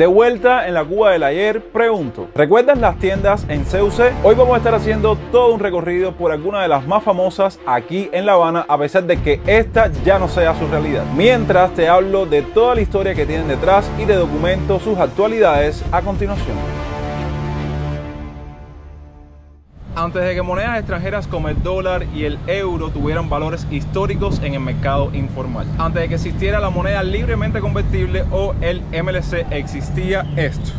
De vuelta en la Cuba del ayer, pregunto, ¿recuerdas las tiendas en CUC? Hoy vamos a estar haciendo todo un recorrido por algunas de las más famosas aquí en La Habana, a pesar de que esta ya no sea su realidad. Mientras te hablo de toda la historia que tienen detrás y te documento sus actualidades a continuación. Antes de que monedas extranjeras como el dólar y el euro tuvieran valores históricos en el mercado informal, antes de que existiera la moneda libremente convertible o el MLC, existía esto,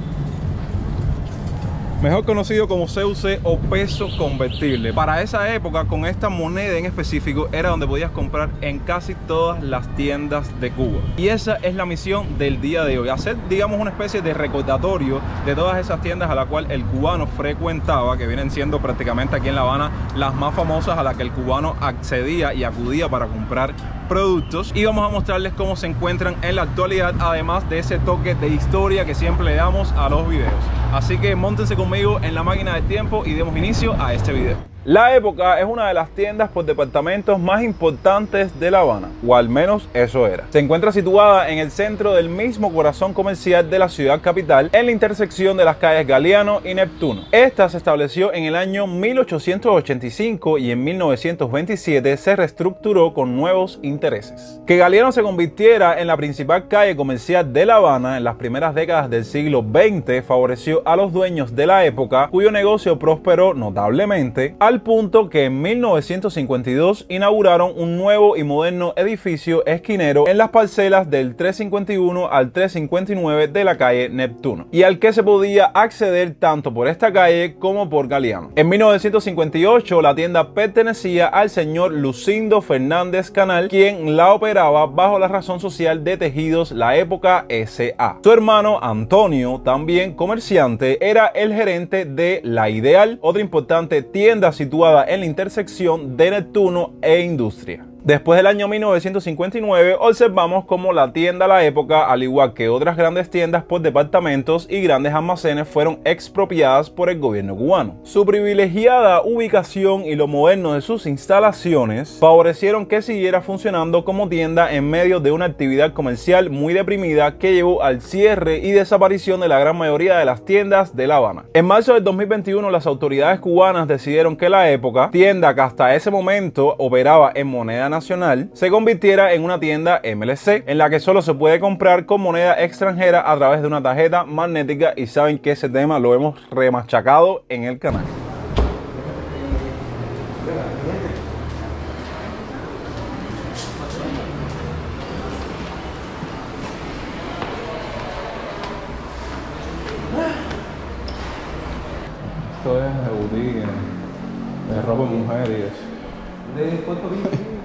mejor conocido como CUC o peso convertible. Para esa época, con esta moneda en específico, era donde podías comprar en casi todas las tiendas de Cuba. Y esa es la misión del día de hoy, hacer, digamos, una especie de recordatorio de todas esas tiendas a las cuales el cubano frecuentaba, que vienen siendo prácticamente aquí en La Habana las más famosas a las que el cubano accedía y acudía para comprar productos, y vamos a mostrarles cómo se encuentran en la actualidad, además de ese toque de historia que siempre le damos a los videos. Así que móntense conmigo en la máquina del tiempo y demos inicio a este video. La Época es una de las tiendas por departamentos más importantes de La Habana, o al menos eso era. Se encuentra situada en el centro del mismo corazón comercial de la ciudad capital, en la intersección de las calles Galeano y Neptuno. Esta se estableció en el año 1885 y en 1927 se reestructuró con nuevos intereses. Que Galeano se convirtiera en la principal calle comercial de La Habana en las primeras décadas del siglo XX favoreció a los dueños de La Época, cuyo negocio prosperó notablemente, al punto que en 1952 inauguraron un nuevo y moderno edificio esquinero en las parcelas del 351 al 359 de la calle Neptuno, y al que se podía acceder tanto por esta calle como por Galeano. En 1958 la tienda pertenecía al señor Lucindo Fernández Canal, quien la operaba bajo la razón social de Tejidos La Época S.A. Su hermano Antonio, también comerciante, era el gerente de La Ideal, otra importante tienda situada en la intersección de Neptuno e Industria. Después del año 1959 observamos cómo la tienda La Época, al igual que otras grandes tiendas por departamentos y grandes almacenes, fueron expropiadas por el gobierno cubano. Su privilegiada ubicación y lo moderno de sus instalaciones favorecieron que siguiera funcionando como tienda en medio de una actividad comercial muy deprimida que llevó al cierre y desaparición de la gran mayoría de las tiendas de La Habana. En marzo del 2021 las autoridades cubanas decidieron que La Época, tienda que hasta ese momento operaba en moneda nacional, se convirtiera en una tienda MLC, en la que solo se puede comprar con moneda extranjera a través de una tarjeta magnética, y saben que ese tema lo hemos remachacado en el canal. Esto es de boutique, de ropa de mujer y eso.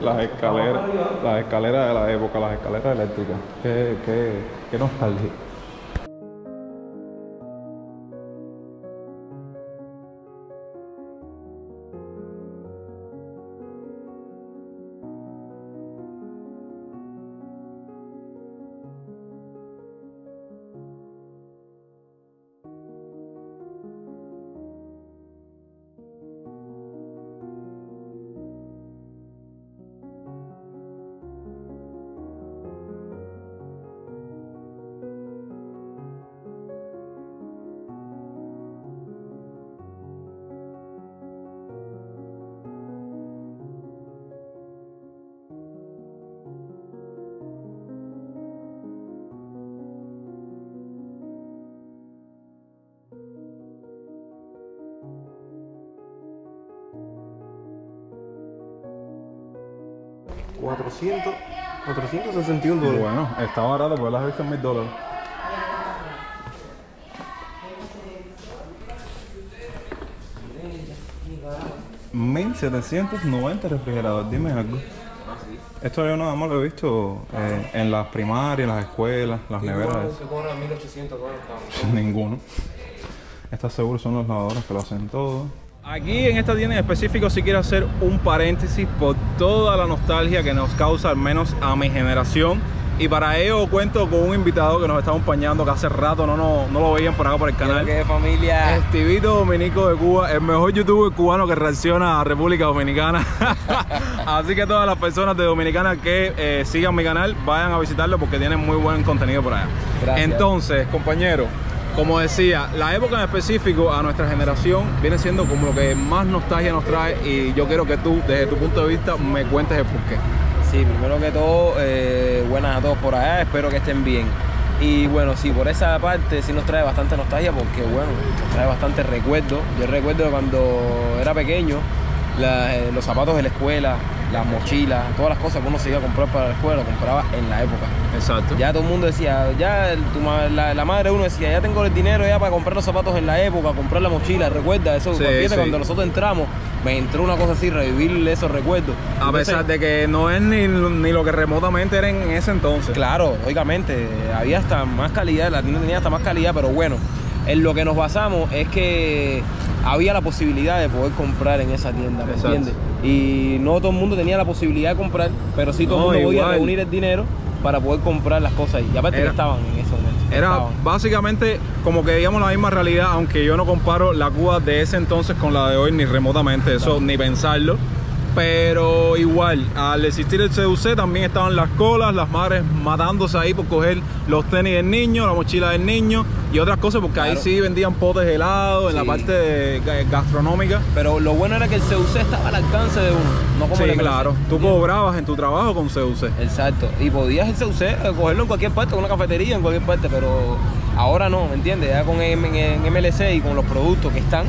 Las escaleras de La Época, las escaleras eléctricas. Qué nostalgia. $461. Bueno, está barato, pero las he visto en $1000. $1790 refrigerador, dime algo. Esto yo nada más lo he visto en las primarias, las escuelas, las neveras. Ninguno. Estas seguro son los lavadores que lo hacen todo. Aquí en esta tienda en específico sí quiero hacer un paréntesis por toda la nostalgia que nos causa, al menos a mi generación, Y para ello cuento con un invitado que nos está acompañando, que hace rato no lo veían por acá por el canal. ¿Qué familia? Estivito Dominico de Cuba, el mejor youtuber cubano que reacciona a República Dominicana. Así que todas las personas de Dominicana que sigan mi canal, vayan a visitarlo porque tienen muy buen contenido por allá. Gracias. Entonces, compañero, como decía, la época en específico a nuestra generación viene siendo como lo que más nostalgia nos trae, y yo quiero que tú, desde tu punto de vista, me cuentes el porqué. Sí, primero que todo, buenas a todos por allá, espero que estén bien. Y bueno, sí, por esa parte sí nos trae bastante nostalgia porque, bueno, nos trae bastante recuerdo. Yo recuerdo cuando era pequeño, los zapatos de la escuela, las mochilas, todas las cosas que uno se iba a comprar para la escuela, lo compraba en la época. Exacto. Ya todo el mundo decía, ya la madre de uno decía, ya tengo el dinero ya para comprar los zapatos en la época, comprar la mochila, recuerda eso. Sí, Fíjate, sí. Cuando nosotros entramos, me entró una cosa así, revivir esos recuerdos. A pesar de que no es ni lo que remotamente era en ese entonces. Claro, lógicamente, había hasta más calidad, la tienda tenía hasta más calidad, pero bueno, en lo que nos basamos es que había la posibilidad de poder comprar en esa tienda, ¿me entiendes? Y no todo el mundo tenía la posibilidad de comprar, pero sí todo el mundo podía reunir el dinero para poder comprar las cosas ahí. Y aparte que estaban en ese momento. Era básicamente como que digamos la misma realidad, aunque yo no comparo la Cuba de ese entonces con la de hoy ni remotamente, eso ni pensarlo. Pero igual, al existir el CUC también estaban las colas, las madres matándose ahí por coger los tenis del niño, la mochila del niño y otras cosas, porque ahí sí vendían potes helados en la parte gastronómica. Pero lo bueno era que el CUC estaba al alcance de uno, no como el claro, tú cobrabas en tu trabajo con CUC. Exacto, y podías el CUC cogerlo en cualquier parte, en una cafetería, en cualquier parte, pero ahora no, ¿me entiendes? Ya con en MLC y con los productos que están,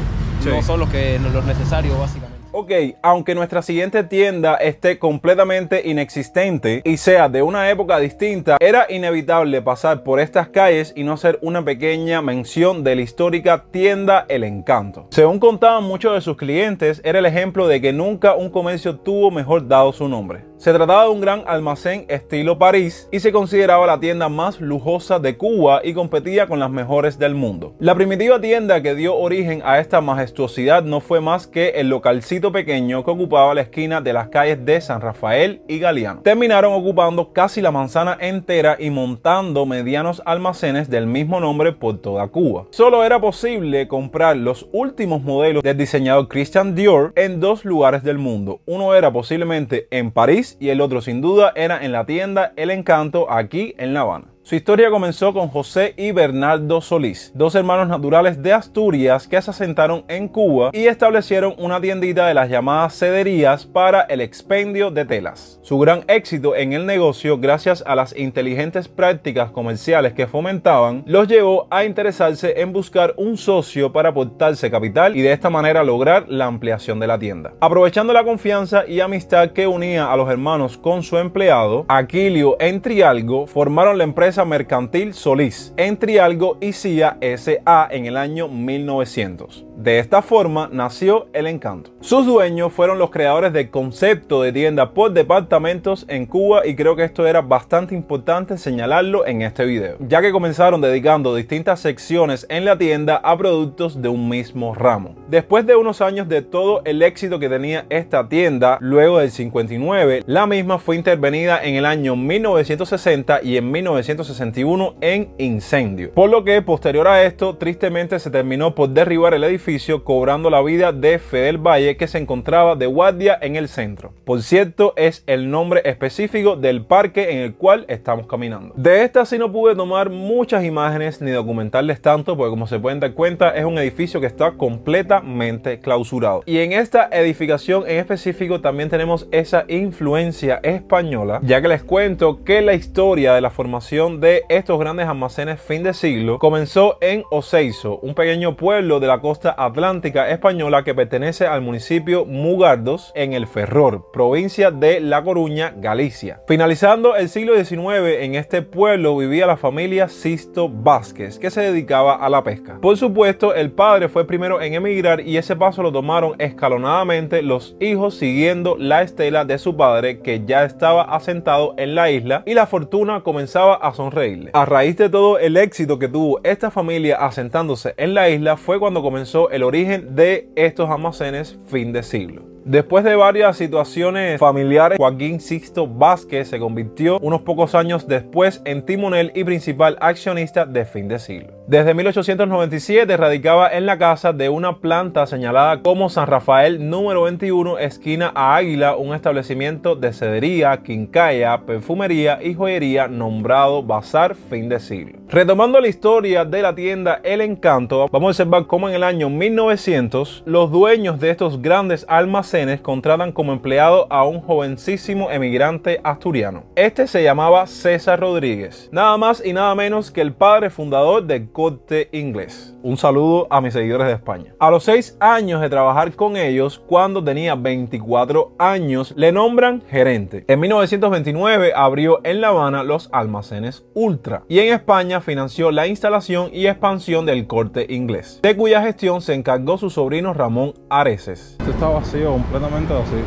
no son los necesarios básicamente. Ok, aunque nuestra siguiente tienda esté completamente inexistente y sea de una época distinta, era inevitable pasar por estas calles y no hacer una pequeña mención de la histórica tienda El Encanto. Según contaban muchos de sus clientes, era el ejemplo de que nunca un comercio tuvo mejor dado su nombre. Se trataba de un gran almacén estilo París y se consideraba la tienda más lujosa de Cuba y competía con las mejores del mundo. La primitiva tienda que dio origen a esta majestuosidad no fue más que el localcito pequeño que ocupaba la esquina de las calles de San Rafael y Galeano. Terminaron ocupando casi la manzana entera y montando medianos almacenes del mismo nombre por toda Cuba. Solo era posible comprar los últimos modelos del diseñador Christian Dior en dos lugares del mundo. Uno era posiblemente en París y el otro sin duda era en la tienda El Encanto aquí en La Habana. Su historia comenzó con José y Bernardo Solís, dos hermanos naturales de Asturias que se asentaron en Cuba y establecieron una tiendita de las llamadas cederías para el expendio de telas. Su gran éxito en el negocio, gracias a las inteligentes prácticas comerciales que fomentaban, los llevó a interesarse en buscar un socio para aportarse capital y de esta manera lograr la ampliación de la tienda. Aprovechando la confianza y amistad que unía a los hermanos con su empleado, Aquilio Entrialgo, formaron la empresa mercantil Solís, Entrialgo y CIA S.A. en el año 1900. De esta forma nació El Encanto. Sus dueños fueron los creadores del concepto de tienda por departamentos en Cuba y creo que esto era bastante importante señalarlo en este video, ya que comenzaron dedicando distintas secciones en la tienda a productos de un mismo ramo. Después de unos años de todo el éxito que tenía esta tienda, luego del 59, la misma fue intervenida en el año 1960 y en 1961 en incendio, por lo que posterior a esto tristemente se terminó por derribar el edificio, cobrando la vida de Fidel Valle, que se encontraba de guardia en el centro. Por cierto, es el nombre específico del parque en el cual estamos caminando. De esta sí no pude tomar muchas imágenes ni documentarles tanto, porque como se pueden dar cuenta es un edificio que está completamente clausurado. Y en esta edificación en específico también tenemos esa influencia española, ya que les cuento que la historia de la formación de estos grandes almacenes fin de siglo comenzó en Oseiso, un pequeño pueblo de la costa atlántica española que pertenece al municipio Mugardos en el Ferrol, provincia de La Coruña, Galicia. Finalizando el siglo XIX, en este pueblo vivía la familia Sisto Vázquez, que se dedicaba a la pesca. Por supuesto, el padre fue primero en emigrar y ese paso lo tomaron escalonadamente los hijos, siguiendo la estela de su padre, que ya estaba asentado en la isla, y la fortuna comenzaba a sonreírle. A raíz de todo el éxito que tuvo esta familia asentándose en la isla fue cuando comenzó el origen de estos almacenes fin de siglo. Después de varias situaciones familiares, Joaquín Sixto Vázquez se convirtió unos pocos años después en timonel y principal accionista de Fin de Siglo. Desde 1897 radicaba en la casa de una planta señalada como San Rafael número 21, esquina a Águila, un establecimiento de cedería, quincalla, perfumería y joyería nombrado Bazar Fin de Siglo. Retomando la historia de la tienda El Encanto, vamos a observar cómo en el año 1900 los dueños de estos grandes almacenes contratan como empleado a un jovencísimo emigrante asturiano. Este se llamaba César Rodríguez, nada más y nada menos que el padre fundador del Corte Inglés. Un saludo a mis seguidores de España. A los 6 años de trabajar con ellos, cuando tenía 24 años, le nombran gerente. En 1929 abrió en La Habana los almacenes Ultra y en España financió la instalación y expansión del Corte Inglés, de cuya gestión se encargó su sobrino Ramón Areces. Esto está vacío, completamente vacío.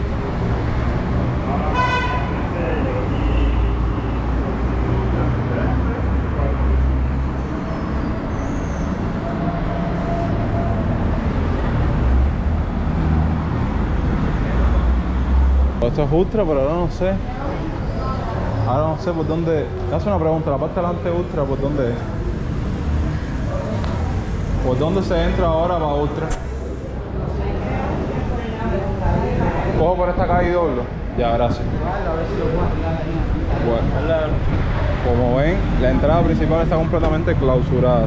Esto es Ultra, pero ahora no sé. Ahora no sé por dónde. Hace una pregunta, la parte delante de Ultra, ¿por dónde es? ¿Por dónde se entra ahora para Ultra? ¿Cojo por esta calle y doblo? Ya, gracias. Bueno, como ven, la entrada principal está completamente clausurada.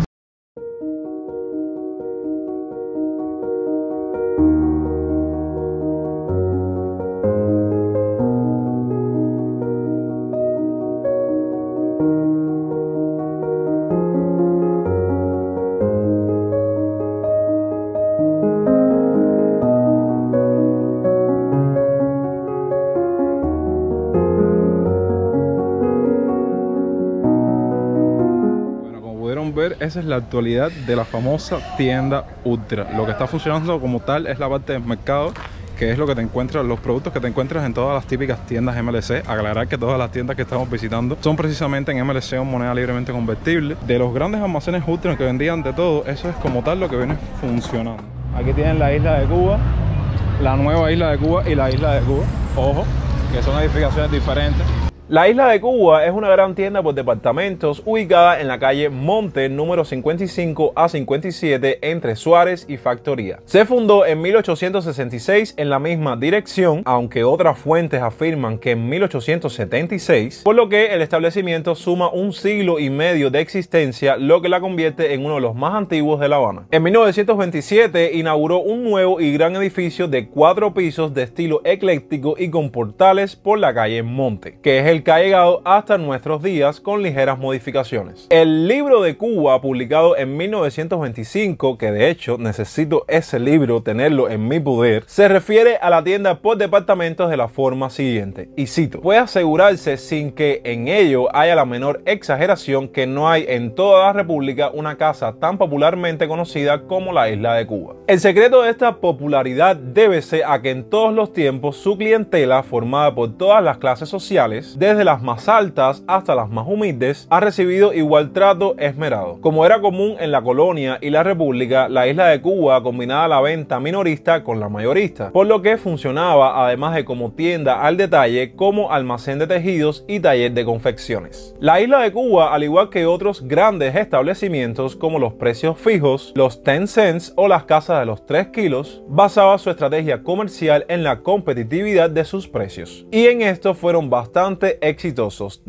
Esa es la actualidad de la famosa tienda Ultra. Lo que está funcionando como tal es la parte del mercado, que es lo que te encuentras, los productos que te encuentras en todas las típicas tiendas MLC. Aclarar que todas las tiendas que estamos visitando son precisamente en MLC o moneda libremente convertible. De los grandes almacenes Ultra que vendían de todo, eso es como tal lo que viene funcionando. Aquí tienen la isla de Cuba, la nueva isla de Cuba y la isla de Cuba. Ojo, que son edificaciones diferentes. La Isla de Cuba es una gran tienda por departamentos ubicada en la calle Monte número 55 a 57 entre Suárez y Factoría. Se fundó en 1866 en la misma dirección, aunque otras fuentes afirman que en 1876, por lo que el establecimiento suma un siglo y medio de existencia, lo que la convierte en uno de los más antiguos de La Habana. En 1927 inauguró un nuevo y gran edificio de 4 pisos de estilo ecléctico y con portales por la calle Monte, que es el que ha llegado hasta nuestros días con ligeras modificaciones. El libro de Cuba, publicado en 1925, que de hecho necesito ese libro, tenerlo en mi poder, se refiere a la tienda por departamentos de la forma siguiente, y cito: puede asegurarse sin que en ello haya la menor exageración que no hay en toda la República una casa tan popularmente conocida como la Isla de Cuba. El secreto de esta popularidad débese a que en todos los tiempos su clientela, formada por todas las clases sociales, desde las más altas hasta las más humildes, ha recibido igual trato esmerado. Como era común en la colonia y la república, la Isla de Cuba combinaba la venta minorista con la mayorista, por lo que funcionaba además de como tienda al detalle, como almacén de tejidos y taller de confecciones. La Isla de Cuba, al igual que otros grandes establecimientos como los precios fijos, los 10 cents o las casas de los 3 kilos, basaba su estrategia comercial en la competitividad de sus precios, y en esto fueron bastante exitosos.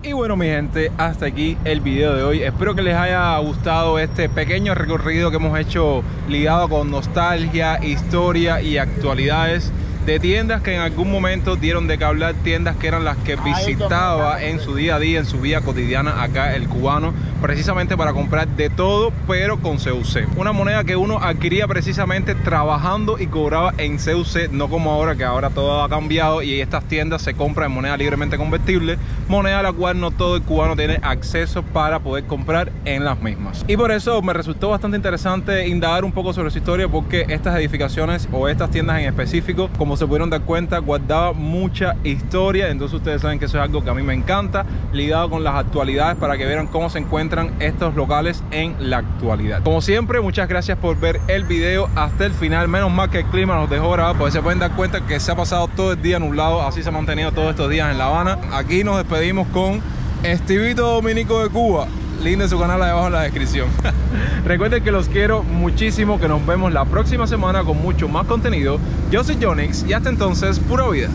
Y bueno, mi gente, hasta aquí el video de hoy. Espero que les haya gustado este pequeño recorrido que hemos hecho ligado con nostalgia, historia y actualidades de tiendas que en algún momento dieron de qué hablar, tiendas que eran las que visitaba en su día a día, en su vida cotidiana acá el cubano, precisamente para comprar de todo, pero con CUC. Una moneda que uno adquiría precisamente trabajando y cobraba en CUC, no como ahora, que ahora todo ha cambiado y estas tiendas se compran en moneda libremente convertible, moneda a la cual no todo el cubano tiene acceso para poder comprar en las mismas. Y por eso me resultó bastante interesante indagar un poco sobre su historia, porque estas edificaciones o estas tiendas en específico, como se pudieron dar cuenta, guardaba mucha historia. Entonces ustedes saben que eso es algo que a mí me encanta, ligado con las actualidades, para que vean cómo se encuentran estos locales en la actualidad. Como siempre, muchas gracias por ver el video hasta el final. Menos mal que el clima nos dejó grabar, porque se pueden dar cuenta que se ha pasado todo el día nublado. Así se ha mantenido todos estos días en La Habana. Aquí nos despedimos con Estivito Dominico de Cuba. Link de su canal ahí abajo en la descripción. Recuerden que los quiero muchísimo, que nos vemos la próxima semana con mucho más contenido. Yo soy Jonix y hasta entonces, pura vida.